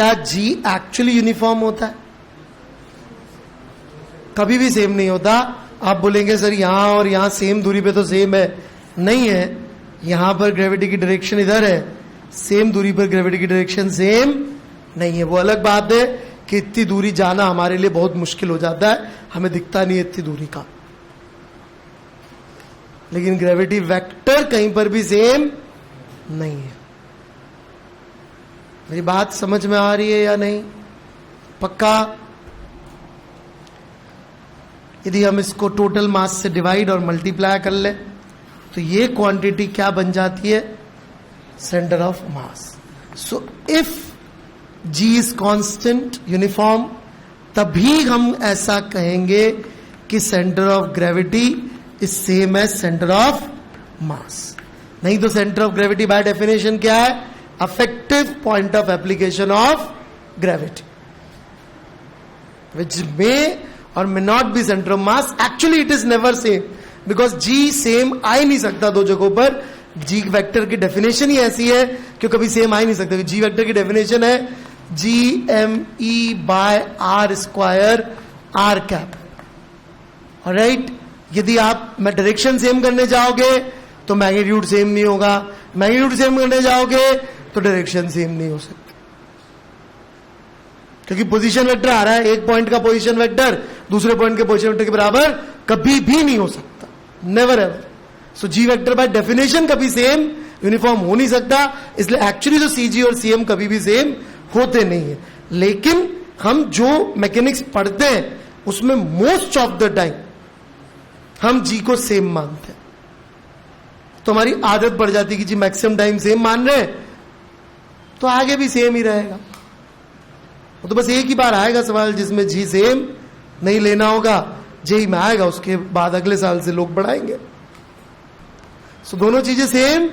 क्या जी actually uniform होता है? कभी भी सेम नहीं होता. आप बोलेंगे सर यहां और यहां सेम दूरी पे तो सेम है. नहीं है. यहां पर ग्रेविटी की डायरेक्शन इधर है, सेम दूरी पर ग्रेविटी की डायरेक्शन सेम नहीं है. वो अलग बात है कि इतनी दूरी जाना हमारे लिए बहुत मुश्किल हो जाता है, हमें दिखता नहीं है इतनी दूरी का. लेकिन ग्रेविटी वेक्टर कहीं पर भी सेम नहीं है. मेरी बात समझ में आ रही है या नहीं? पक्का? यदि हम इसको टोटल मास से डिवाइड और मल्टीप्लाई कर ले तो ये क्वांटिटी क्या बन जाती है? Centre of mass. So if g is constant uniform, तभी हम ऐसा कहेंगे कि centre of gravity is same as centre of mass. नहीं तो centre of gravity by definition क्या है? Effective point of application of gravity, which may और may not be center of mass. Actually it is never same, because G same आ ही नहीं सकता दो जगहों पर. G वेक्टर की डेफिनेशन ही ऐसी है कि कभी सेम आ ही नहीं सकता. G वेक्टर की डेफिनेशन है GME by R square R cap. Alright. यदि आप डायरेक्शन सेम करने जाओगे तो मैग्नीट्यूड सेम नहीं होगा, मैग्नीट्यूड सेम करने जाओगे तो डायरेक्शन सेम नहीं हो सकती, क्योंकि पोजीशन वेक्टर आ रहा है. एक पॉइंट का पोजीशन वेक्टर दूसरे पॉइंट के पोजीशन वेक्टर के बराबर कभी भी नहीं हो सकता. Never ever. So G vector by definition कभी सेम यूनिफॉर्म हो नहीं सकता. इसलिए एक्चुअली जो सीजी और सीएम कभी भी सेम होते नहीं है. लेकिन हम जो मैकेनिक्स पढ़ते हैं उसमें मोस्ट ऑफ द टाइम हम जी को सेम मानते हैं. तो हमारी आदत पड़ जाती है कि जी मैक्सिमम टाइम सेम मान रहे हैं तो आगे भी सेम ही रहेगा. तो बस एक ही बार आएगा सवाल जिसमें जी सेम नहीं लेना होगा, जेई में आएगा, उसके बाद अगले साल से लोग बढ़ाएंगे. सो दोनों चीजें सेम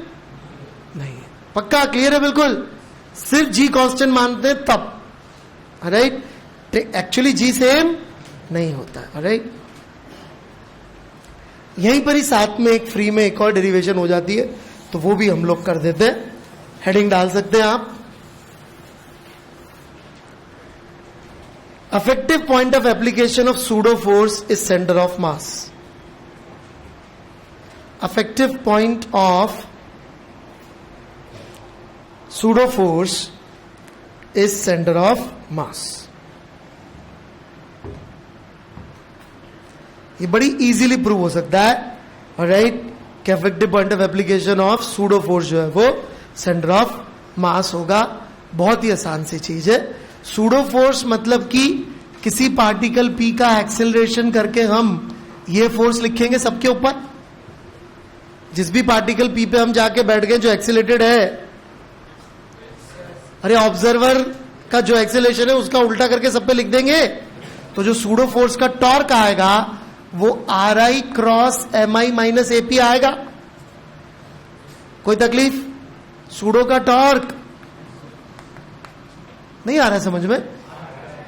नहीं है. पक्का? क्लियर है? बिल्कुल. सिर्फ जी कांस्टेंट मानते हैं तब. राइट. एक्चुअली जी सेम नहीं होता है. राइट. यहीं पर ही साथ में एक फ्री में एक और डेरिवेशन हो जाती है, तो वो भी हम लोग कर देते हैं. हेडिंग डाल सकते हैं आप. Effective point of application of pseudo force is center of mass. Effective point of pseudo force is center of mass. ये बड़ी इजीली प्रूव हो सकता है. राइट. कि effective point of application of pseudo force जो है वो सेंटर ऑफ मास होगा. बहुत ही आसान सी चीज है. सूडो फोर्स मतलब कि किसी पार्टिकल पी का एक्सेलरेशन करके हम ये फोर्स लिखेंगे सबके ऊपर. जिस भी पार्टिकल पी पे हम जाके बैठ गए जो एक्सेलरेटेड है, अरे ऑब्जर्वर का जो एक्सेलरेशन है उसका उल्टा करके सब पे लिख देंगे. तो जो सूडो फोर्स का टॉर्क आएगा वो RI cross MI minus AP आएगा. कोई तकलीफ? सूडो का टॉर्क नहीं आ रहा है समझ में?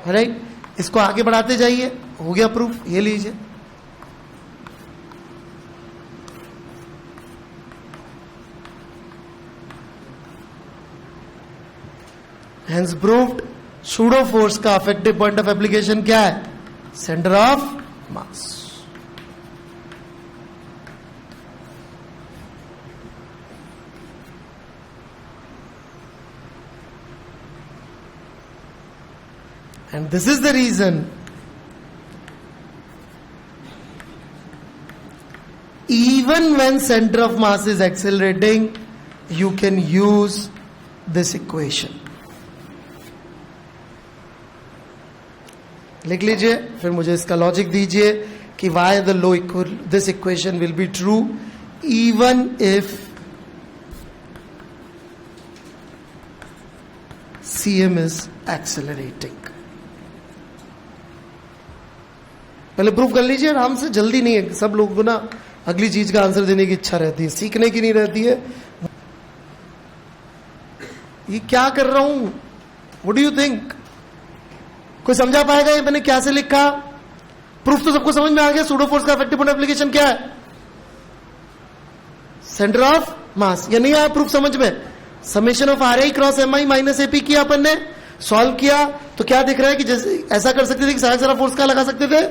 राइट. इसको आगे बढ़ाते जाइए. हो गया प्रूफ. ये लीजिए. हेंस प्रूव्ड सूडो फोर्स का अफेक्टिव पॉइंट ऑफ एप्लीकेशन क्या है? Centre of mass. And this is the reason even when center of mass is accelerating, you can use this equation. लिख लीजिए, फिर मुझे इसका लॉजिक दीजिए कि why the this equation will be true even if CM is accelerating. पहले proof कर लीजिए आराम से. जल्दी नहीं है. सब लोगों को ना अगली चीज का आंसर देने की इच्छा रहती है, सीखने की नहीं रहती है. ये क्या कर रहा हूं? What do you think? कोई समझा पाएगा ये मैंने क्या से लिखा? प्रूफ तो सबको समझ में आ गया. सूडो फोर्स का इफेक्टिव पॉइंट एप्लीकेशन क्या है? सेंटर ऑफ मास. या नहीं आया प्रूफ समझ में? Summation of RI cross MI minus AP किया अपन ने, सॉल्व किया तो क्या दिख रहा है कि जैसे ऐसा कर सकते थे कि सारा फोर्स का लगा सकते थे,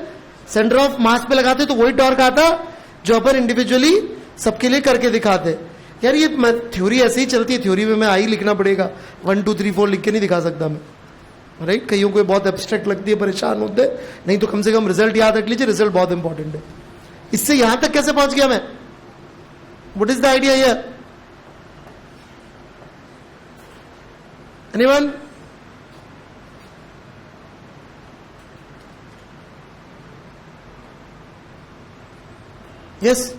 सेंटर ऑफ मास पे लगाते तो वही टॉर्क आता जो अपन इंडिविजुअली सबके लिए करके दिखाते। यार ये थ्योरी ऐसे ही चलती है, थ्योरी में मैं आई लिखना पड़ेगा, 1 2 3 4 लिख के नहीं दिखा सकता मैं, राइट। कईयों को बहुत एब्स्ट्रैक्ट लगती है, परेशान होते, नहीं तो कम से कम रिजल्ट याद रख लीजिए, रिजल्ट बहुत इंपॉर्टेंट है। इससे यहां तक कैसे पहुंच गया मैं, what is the idea here, anyone? Yes,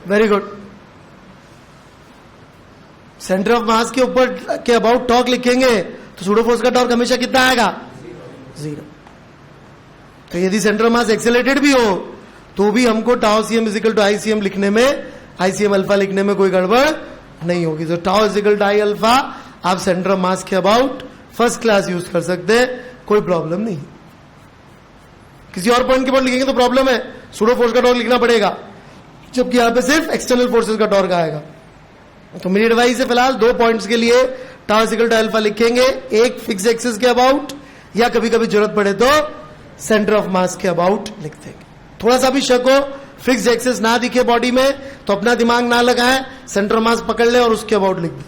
very good. Centre of mass के ऊपर के अबाउट टॉर्क लिखेंगे तो सूडो फोर्स का टॉर्क हमेशा कितना आएगा, 0। तो यदि सेंटर ऑफ मास एक्सेलरेटेड भी हो तो भी हमको tau C m equal to I C m लिखने में, आई सी एम अल्फा लिखने में कोई गड़बड़ नहीं होगी। तो tau equal to I alpha आप सेंटर ऑफ मास के अबाउट फर्स्ट क्लास यूज कर सकते हैं, कोई प्रॉब्लम नहीं। किसी और पॉइंट के बाद लिखेंगे तो प्रॉब्लम है, सूडो फोर्स का टॉर्क लिखना पड़ेगा, जबकि यहां पे सिर्फ एक्सटर्नल फोर्सेस का टॉर्क आएगा। तो मेरी एडवाइस है फिलहाल 2 पॉइंट्स के लिए टाउ इक्वल टू अल्फा लिखेंगे, एक फिक्स एक्सिस के अबाउट या कभी कभी जरूरत पड़े तो सेंटर ऑफ मास के अबाउट लिख देंगे। थोड़ा सा भी शक हो, फिक्स एक्सिस ना दिखे बॉडी में तो अपना दिमाग ना लगाएं, सेंटर ऑफ मास पकड़ ले और उसके अबाउट लिख दे।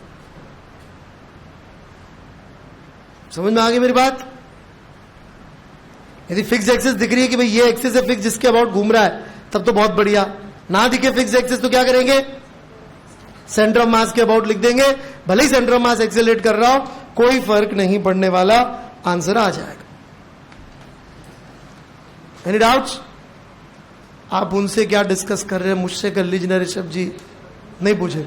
समझ में आ गई मेरी बात? यदि फिक्स एक्सिस दिख रही है कि भाई ये एक्सिस है फिक्स जिसके अबाउट घूम रहा है, तब तो बहुत बढ़िया। ना दिखे फिक्स एक्सिस तो क्या करेंगे, सेंटर ऑफ मास के अबाउट लिख देंगे, भले ही सेंटर ऑफ मास एक्सेलरेट कर रहा हो, कोई फर्क नहीं पड़ने वाला, आंसर आ जाएगा। Any doubts? आप उनसे क्या डिस्कस कर रहे हैं, मुझसे कर लीजिए ऋषभ जी, नहीं पूछे।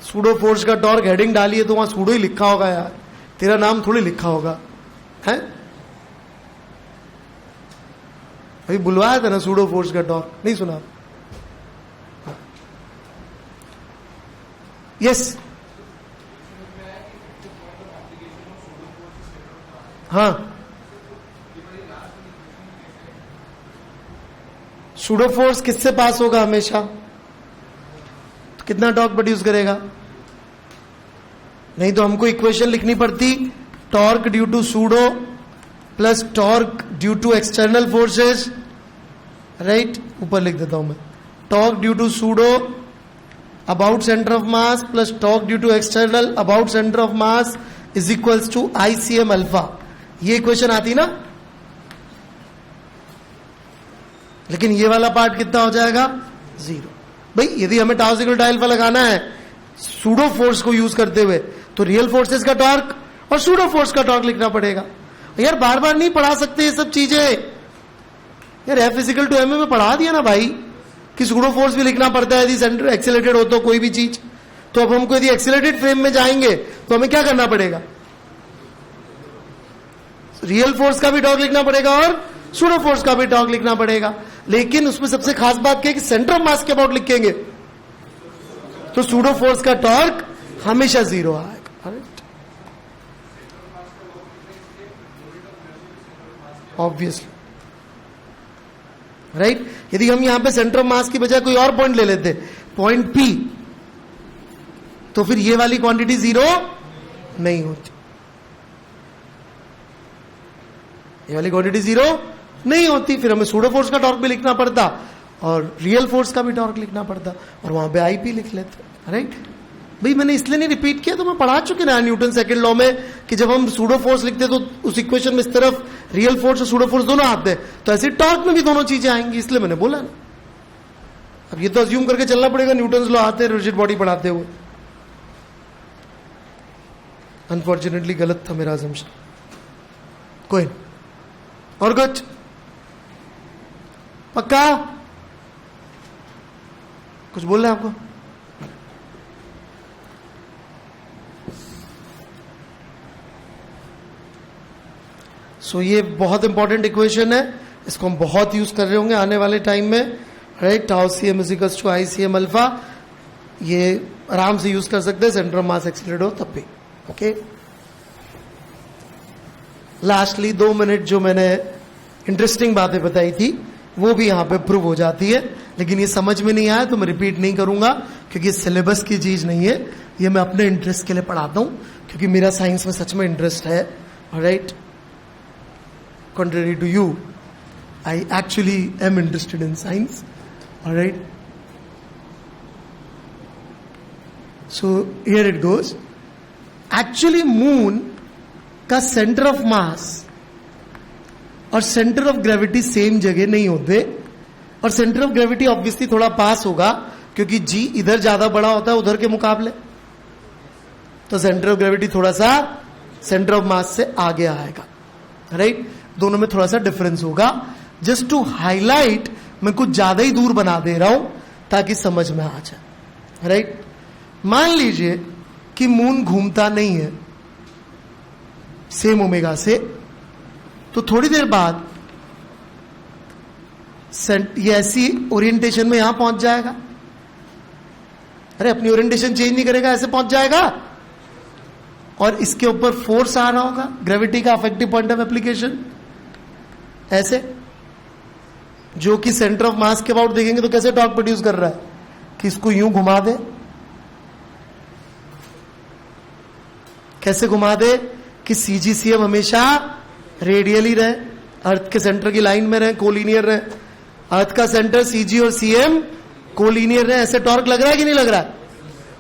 सूडो फोर्स का टॉर्क हेडिंग डाली है तो वहां सूडो ही लिखा होगा यार, तेरा नाम थोड़ी लिखा होगा है। अभी बुलवाया था ना सूडो फोर्स का टॉर्क, नहीं सुना? यस, हाँ। सूडो फोर्स किससे पास होगा हमेशा, तो कितना टॉर्क प्रोड्यूस करेगा? नहीं तो हमको इक्वेशन लिखनी पड़ती, torque due to pseudo plus torque due to external forces, right. ऊपर लिख देता हूं मैं, torque due to pseudo about centre of mass plus torque due to external about centre of mass is equals to ICM alpha. ये equation आती ना, लेकिन ये वाला पार्ट कितना हो जाएगा, 0। भाई यदि हमें टाउ इक्वल टू अल्फा लगाना है सूडो फोर्स को यूज करते हुए, तो रियल फोर्सेस का टॉर्क और सूडो फोर्स का टॉर्क लिखना पड़ेगा। यार बार बार नहीं पढ़ा सकते ये सब चीजें यार, एफ इक्वल टू एम में पढ़ा दिया ना भाई कि सूडो फोर्स भी लिखना पड़ता है यदि सेंटर एक्सेलरेटेड हो तो कोई भी चीज। तो अब हमको यदि एक्सेलरेटेड फ्रेम में जाएंगे तो हमें क्या करना पड़ेगा, रियल फोर्स का भी टॉर्क लिखना पड़ेगा और सूडो फोर्स का भी टॉर्क लिखना पड़ेगा। लेकिन उसमें सबसे खास बात क्या है कि सेंटर ऑफ मास के अबाउट लिखेंगे तो सूडो फोर्स का टॉर्क हमेशा 0 आएगा, ऑब्वियसली, राइट। यदि हम यहां पे सेंटर ऑफ मास की बजाय कोई और पॉइंट ले लेते, पॉइंट P, तो फिर ये वाली क्वांटिटी 0 नहीं होती, ये वाली क्वांटिटी 0 नहीं होती। फिर हमें सूडो फोर्स का टॉर्क भी लिखना पड़ता और रियल फोर्स का भी टॉर्क लिखना पड़ता और वहां पे आईपी लिख लेते, राइट। भाई मैंने इसलिए नहीं रिपीट किया, तो मैं पढ़ा चुके ना न्यूटन सेकंड लॉ में कि जब हम सूडो फोर्स लिखते तो उस इक्वेशन में इस तरफ रियल फोर्स और सूडो फोर्स दोनों आते हैं, तो ऐसे टॉर्क में भी दोनों चीजें आएंगी, इसलिए मैंने बोला ना। अब ये तो अज्यूम करके चलना पड़ेगा न्यूटन लॉ आते हैं रिजिड बॉडी पढ़ाते हुए। अनफॉर्चुनेटली गलत था मेरा अजम्पशन, कोई और कुछ पक्का कुछ बोल रहे हैं आपको? सो ये बहुत इंपॉर्टेंट इक्वेशन है, इसको हम बहुत यूज कर रहे होंगे आने वाले टाइम में, right. Tau C M is equals to I C M alpha, ये आराम से यूज कर सकते हैं सेंटर ऑफ मास एक्सीलरेट हो तब भी, ओके। लास्टली 2 मिनट जो मैंने इंटरेस्टिंग बातें बताई थी वो भी यहां पे प्रूव हो जाती है। लेकिन ये समझ में नहीं आया तो मैं रिपीट नहीं करूंगा, क्योंकि ये सिलेबस की चीज नहीं है, ये मैं अपने इंटरेस्ट के लिए पढ़ाता हूं, क्योंकि मेरा साइंस में सच में इंटरेस्ट है। Alright, contrary to you, I actually am interested in science. All right. So here it goes. Actually moon का सेंटर ऑफ मास और सेंटर ऑफ ग्रेविटी सेम जगह नहीं होते, और सेंटर ऑफ ग्रेविटी ऑब्वियसली थोड़ा पास होगा, क्योंकि जी इधर ज्यादा बड़ा होता है उधर के मुकाबले, तो सेंटर ऑफ ग्रेविटी थोड़ा सा सेंटर ऑफ मास से आगे आएगा। राइट, दोनों में थोड़ा सा डिफरेंस होगा। जस्ट टू हाईलाइट मैं कुछ ज्यादा ही दूर बना दे रहा हूं ताकि समझ में आ जाए। राइट, मान लीजिए कि मून घूमता नहीं है सेम ओमेगा से, तो थोड़ी देर बाद ये ऐसी ओरिएंटेशन में यहां पहुंच जाएगा। अरे अपनी ओरिएंटेशन चेंज नहीं करेगा, ऐसे पहुंच जाएगा, और इसके ऊपर फोर्स आ रहा होगा, ग्रेविटी का अफेक्टिव पॉइंट ऑफ एप्लीकेशन ऐसे, जो कि सेंटर ऑफ मास के अबाउट देखेंगे तो कैसे टॉर्क प्रोड्यूस कर रहा है कि इसको यूं घुमा दे, कैसे घुमा दे कि सीजीसीएम हमेशा रेडियली रहे, अर्थ के सेंटर की लाइन में रहे, कोलिनियर रहे, अर्थ का सेंटर सीजी और सीएम कोलिनियर रहे, ऐसे टॉर्क लग रहा है कि नहीं लग रहा है?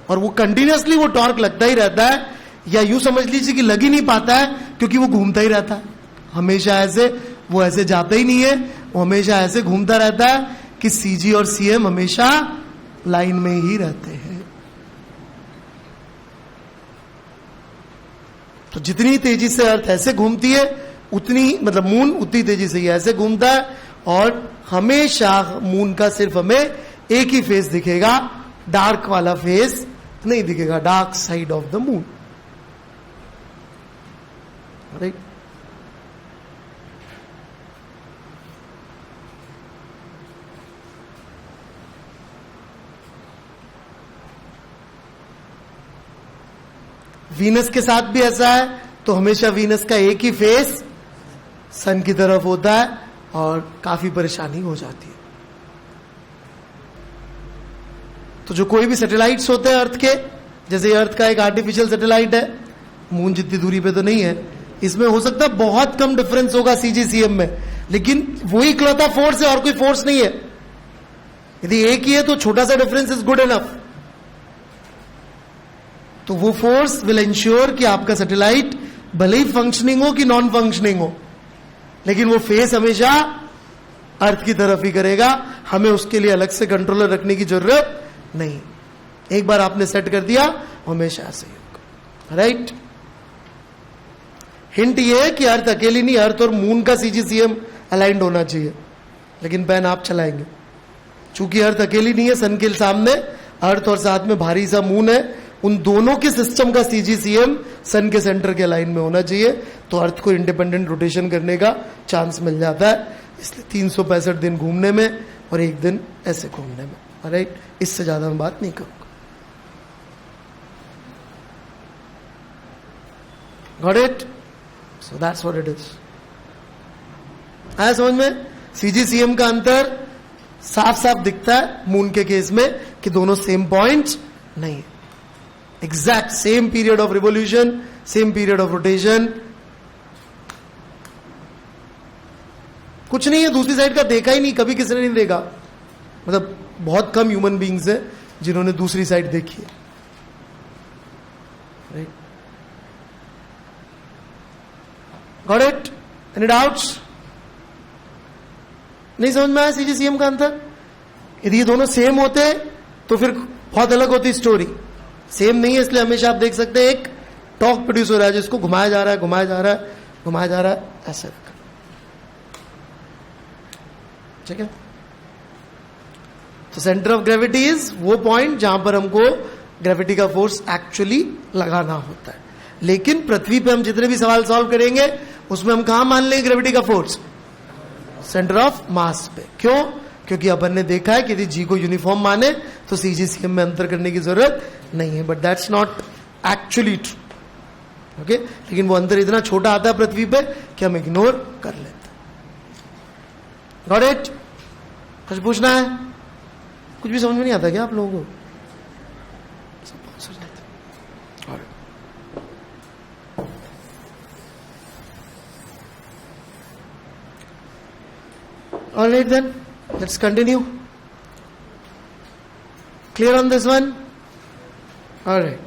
और वो कंटिन्यूअसली वो टॉर्क लगता ही रहता है, या यूं समझ लीजिए कि लग ही नहीं पाता है, क्योंकि वो घूमता ही रहता है हमेशा ऐसे, वो ऐसे जाता ही नहीं है, वो हमेशा ऐसे घूमता रहता है कि सीजी और सीएम हमेशा लाइन में ही रहते हैं। तो जितनी तेजी से अर्थ ऐसे घूमती है उतनी, मतलब मून उतनी तेजी से ये ऐसे घूमता है, और हमेशा मून का सिर्फ हमें एक ही फेस दिखेगा, डार्क वाला फेस नहीं दिखेगा, dark side of the moon. Right, Venus के साथ भी ऐसा है, तो हमेशा वीनस का एक ही फेस सन की तरफ होता है और काफी परेशानी हो जाती है। तो जो कोई भी सैटेलाइट्स होते हैं अर्थ के, जैसे अर्थ का एक आर्टिफिशियल सैटेलाइट है, मून जितनी दूरी पे तो नहीं है, इसमें हो सकता है बहुत कम डिफरेंस होगा सीजीसीएम में, लेकिन वही इकलौता फोर्स है और कोई फोर्स नहीं है। यदि एक ही है तो छोटा सा डिफरेंस इज गुड इनफ। तो वो फोर्स विल इंश्योर कि आपका सैटेलाइट भले ही फंक्शनिंग हो कि नॉन फंक्शनिंग हो, लेकिन वो फेस हमेशा अर्थ की तरफ ही करेगा। हमें उसके लिए अलग से कंट्रोलर रखने की जरूरत नहीं, एक बार आपने सेट कर दिया हमेशा ऐसे ही होगा। राइट, हिंट ये है कि अर्थ अकेली नहीं, अर्थ और मून का सीजीसीएम अलाइंड होना चाहिए, लेकिन पेन आप चलाएंगे। चूंकि अर्थ अकेली नहीं है, सन के सामने अर्थ और साथ में भारी सा मून है, उन दोनों के सिस्टम का सीजीसीएम सन के सेंटर के लाइन में होना चाहिए, तो अर्थ को इंडिपेंडेंट रोटेशन करने का चांस मिल जाता है। इसलिए 365 दिन घूमने में और एक दिन ऐसे घूमने में। राइट, इससे ज्यादा मैं बात नहीं करूंगा। Got it? So that's what it is. आया समझ में? सीजीसीएम का अंतर साफ साफ दिखता है मून के केस में कि दोनों सेम पॉइंट्स नहीं है, exact same period of revolution, same period of rotation, कुछ नहीं है। दूसरी साइड का देखा ही नहीं, कभी किसी ने नहीं देखा, मतलब बहुत कम ह्यूमन बींग्स है जिन्होंने दूसरी साइड देखी है। Right, got it? Any doubts? नहीं समझ में आया सीजीसीएम का अंतर? यदि ये दोनों सेम होते तो फिर बहुत अलग होती स्टोरी। सेम नहीं है, इसलिए हमेशा आप देख सकते हैं एक टॉर्क प्रोड्यूस हो रहा है जिसको घुमाया जा रहा है, घुमाया जा रहा है, घुमाया जा रहा है, ऐसे। ठीक है, तो सेंटर ऑफ ग्रेविटी इज वो पॉइंट जहां पर हमको ग्रेविटी का फोर्स एक्चुअली लगाना होता है। लेकिन पृथ्वी पे हम जितने भी सवाल सॉल्व करेंगे उसमें हम कहां मान लेंगे ग्रेविटी का फोर्स? सेंटर ऑफ मास पे। क्यों? क्योंकि अपन ने देखा है कि यदि जी को यूनिफॉर्म माने तो सीजीसीएम में अंतर करने की जरूरत नहीं है, but that's not actually true. Okay, लेकिन वो अंतर इतना छोटा आता है पृथ्वी पे कि हम इग्नोर कर लेते हैं। Got it? कुछ पूछना है? कुछ भी समझ में नहीं आता क्या आप लोगों को? All right then, let's continue. Clear on this one? All right.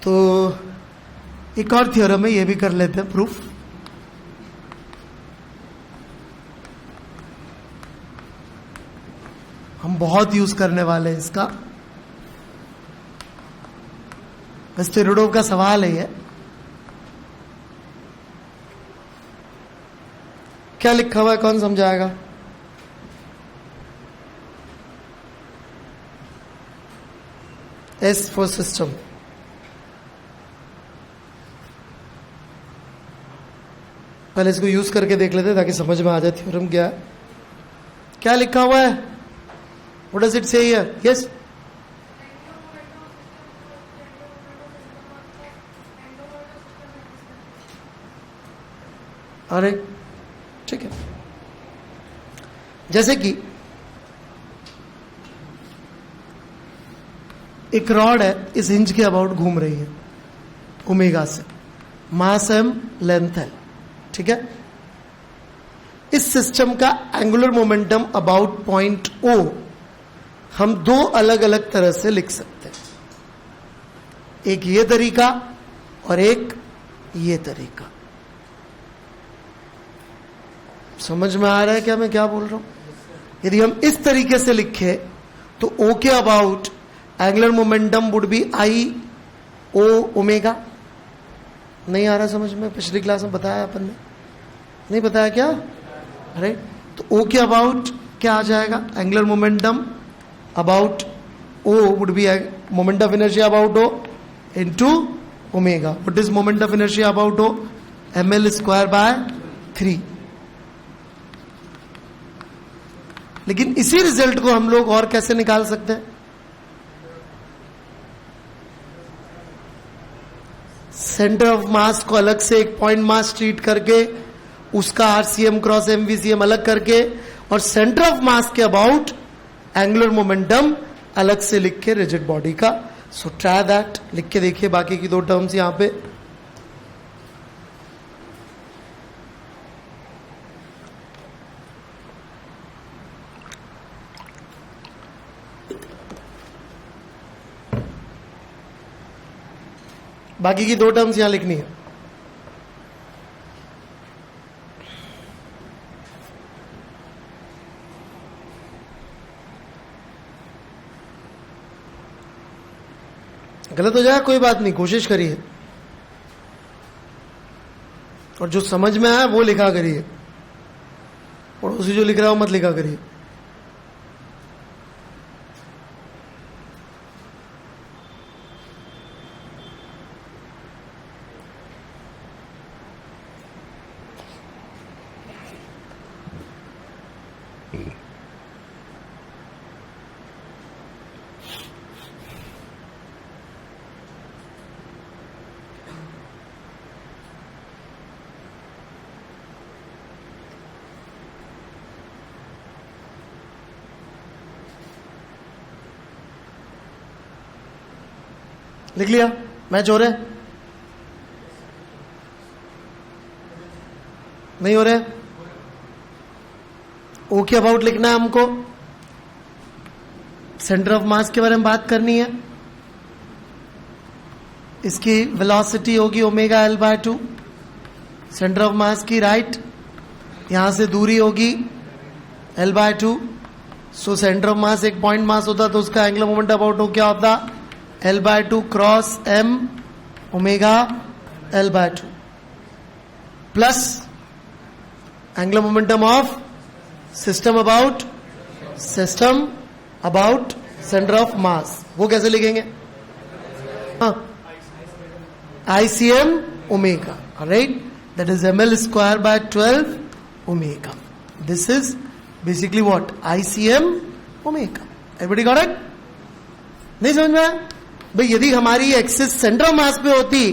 तो एक और थ्योरम है, ये भी कर लेते हैं प्रूफ. हम बहुत यूज करने वाले हैं इसका. बस थियोडोव का सवाल है ये. क्या लिखा हुआ है, कौन समझाएगा? S for system. पहले इसको यूज करके देख लेते ताकि समझ में आ जाए थ्योरम क्या है. क्या लिखा हुआ है? व्हाट डज इट से हियर? यस. अरे ठीक है. जैसे कि एक रॉड है, इस हिंज के अबाउट घूम रही है ओमेगा से, मास एम, लेंथ है. ठीक है. इस सिस्टम का angular momentum about point O हम दो अलग अलग तरह से लिख सकते हैं. एक ये तरीका और एक ये तरीका. समझ में आ रहा है क्या मैं क्या बोल रहा हूं? यदि हम इस तरीके से लिखे तो ओ के about angular momentum would be I O omega. नहीं आ रहा समझ में? पिछली क्लास में बताया अपन ने, नहीं बताया क्या? अरे तो ओ के अबाउट क्या आ जाएगा? Angular momentum about O would be moment of inertia about O into omega. What is moment of inertia about O? ml square by 3. लेकिन इसी रिजल्ट को हम लोग और कैसे निकाल सकते हैं? सेंटर ऑफ मास को अलग से एक पॉइंट मास ट्रीट करके, उसका आरसीएम क्रॉस एमवीसीएम अलग करके, और सेंटर ऑफ मास के अबाउट एंगुलर मोमेंटम अलग से लिख के रिजिड बॉडी का. So try that. लिख के देखिए बाकी की दो टर्म्स यहां पे. बाकी की दो टर्म्स यहां लिखनी है. गलत हो जाए कोई बात नहीं, कोशिश करिए और जो समझ में आया वो लिखा करिए. पड़ोसी जो लिख रहा हो मत लिखा करिए. लिख लिया? मैच हो रहा है? नहीं हो रहा है? ओ के अबाउट लिखना है हमको. सेंटर ऑफ मास के बारे में बात करनी है. इसकी वेलोसिटी होगी omega L by 2. Centre of मास की राइट, यहां से दूरी होगी L by 2. So centre of मास एक पॉइंट मास होता तो उसका एंगुलर मोमेंट अबाउट हो क्या होता? L by 2 cross m omega L by 2 plus angular momentum of system about centre of मास. वो कैसे लिखेंगे? ICM omega. Right, that is ml square bye 12 omega. This is basically what? ICM omega. Everybody got it? नहीं समझ में आया? भाई यदि हमारी एक्सिस सेंटर ऑफ मास पे होती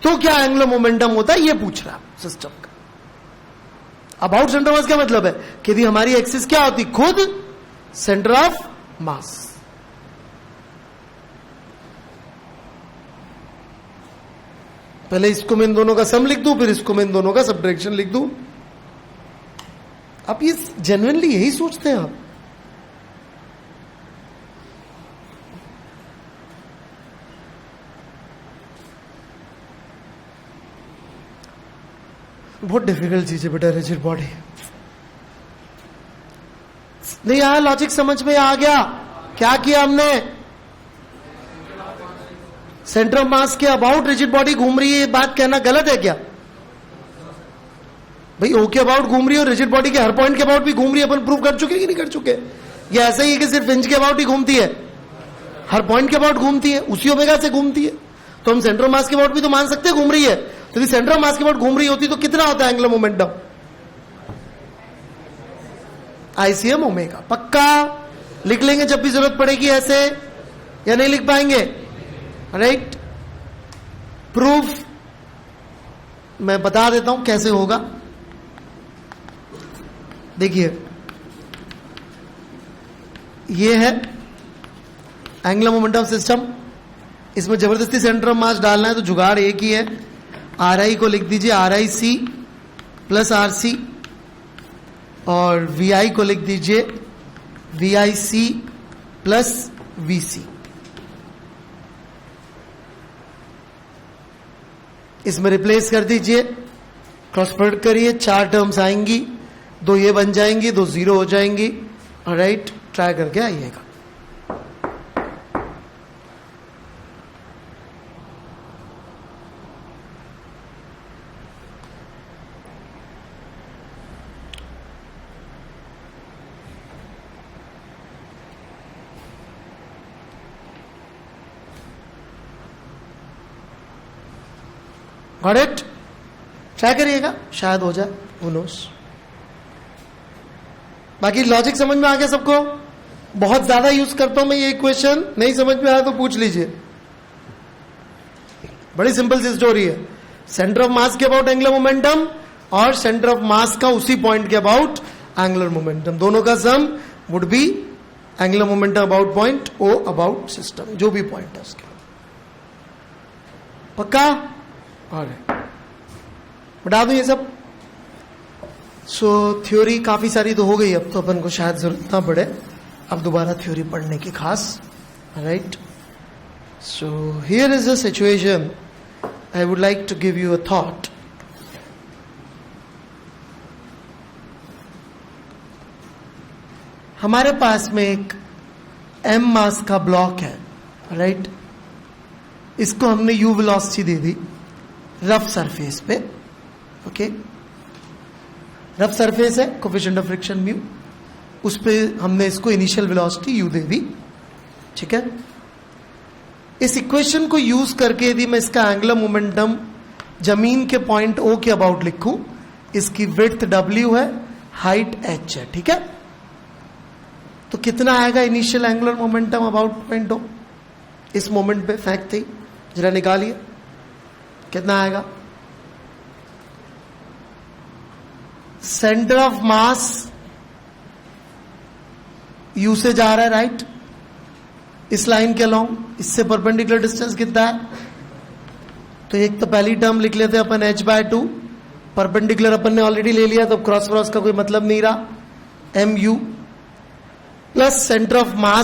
तो क्या एंगुलर मोमेंटम होता, ये पूछ रहा सिस्टम का. अबाउट सेंटर ऑफ मास क्या मतलब है कि यदि हमारी एक्सिस क्या होती, खुद सेंटर ऑफ मास। पहले इसको मैं इन दोनों का सम लिख दूं, फिर इसको मैं इन दोनों का सब्ट्रैक्शन लिख दूं। आप ये जेन्युइनली यही सोचते हैं आप? बहुत डिफिकल्ट चीज है बेटा रिजिड बॉडी। नहीं आया लॉजिक समझ में आ गया? क्या किया हमने? सेंटर ऑफ मास के अबाउट रिजिड बॉडी घूम रही है, ये बात कहना गलत है क्या भाई? ओ के अबाउट घूम रही है और रिजिड बॉडी के हर पॉइंट के अबाउट भी घूम रही है, अपन प्रूव कर चुके कि नहीं कर चुके? ये ऐसा ही है कि सिर्फ इंच के अबाउट ही घूमती है? हर पॉइंट के अबाउट घूमती है, उसी ओमेगा से घूमती है। तो हम सेंटर ऑफ मास के अबाउट भी तो मान सकते हैं घूम रही है। तो यदि सेंटर ऑफ मास के अबाउट घूम रही होती तो कितना होता है एंगुलर मोमेंटम? ICM omega. पक्का लिख लेंगे जब भी जरूरत पड़ेगी ऐसे, या नहीं लिख पाएंगे? राइट, प्रूफ मैं बता देता हूं कैसे होगा। देखिए ये है एंगुलर मोमेंटम सिस्टम, इसमें जबरदस्ती सेंटर ऑफ मास डालना है तो जुगाड़ एक ही है, आर आई को लिख दीजिए r i c plus r c, और वी आई को लिख दीजिए v i c plus v c. इसमें रिप्लेस कर दीजिए, क्रॉस प्रोडक्ट करिए, 4 टर्म्स आएंगी, 2 ये बन जाएंगी, 2 0 हो जाएंगी। ऑलराइट, ट्राई करके आइएगा। Got it? ट्राई करिएगा, शायद हो जाए, हू नोस। बाकी लॉजिक समझ में आ गया सबको? बहुत ज्यादा यूज करता हूं मैं ये इक्वेशन, नहीं समझ में आया तो पूछ लीजिए। बड़ी सिंपल सी स्टोरी है। सेंटर ऑफ मास के अबाउट एंगुलर मोमेंटम और सेंटर ऑफ मास का उसी पॉइंट के अबाउट एंगुलर मोमेंटम, दोनों का sum would be angular momentum about point O about system, जो भी पॉइंट है उसके। पक्का? बता दूं ये सब। सो थ्योरी काफी सारी तो हो गई, अब तो अपन को शायद जरूरत ना पड़े अब दोबारा थ्योरी पढ़ने की खास। Right, so here is a situation, I would like to give you a thought. हमारे पास में एक m मास का ब्लॉक है, राइट? इसको हमने u वेलोसिटी दे दी रफ सरफेस पे। ओके, रफ सरफेस है, कोफिशिएंट ऑफ फ्रिक्शन म्यू, उस पे हमने इसको इनिशियल वेलोसिटी u दे दी। ठीक है, इस इक्वेशन को यूज करके यदि मैं इसका एंगुलर मोमेंटम जमीन के पॉइंट O के अबाउट लिखूं, इसकी विड्थ W है, हाइट h है। ठीक है, तो कितना आएगा initial angular momentum about point O? इस मोमेंट पे फेंकते ही जरा निकालिए, कितना आएगा? सेंटर ऑफ मास U से जा रहा है, राइट? इस लाइन के अलोंग, इससे परपेंडिकुलर डिस्टेंस कितना है? तो एक तो पहली टर्म लिख लेते हैं अपन h/2, परपेंडिकुलर अपन ने ऑलरेडी ले लिया तो क्रॉस क्रॉस का कोई मतलब नहीं रहा, mu plus centre of mass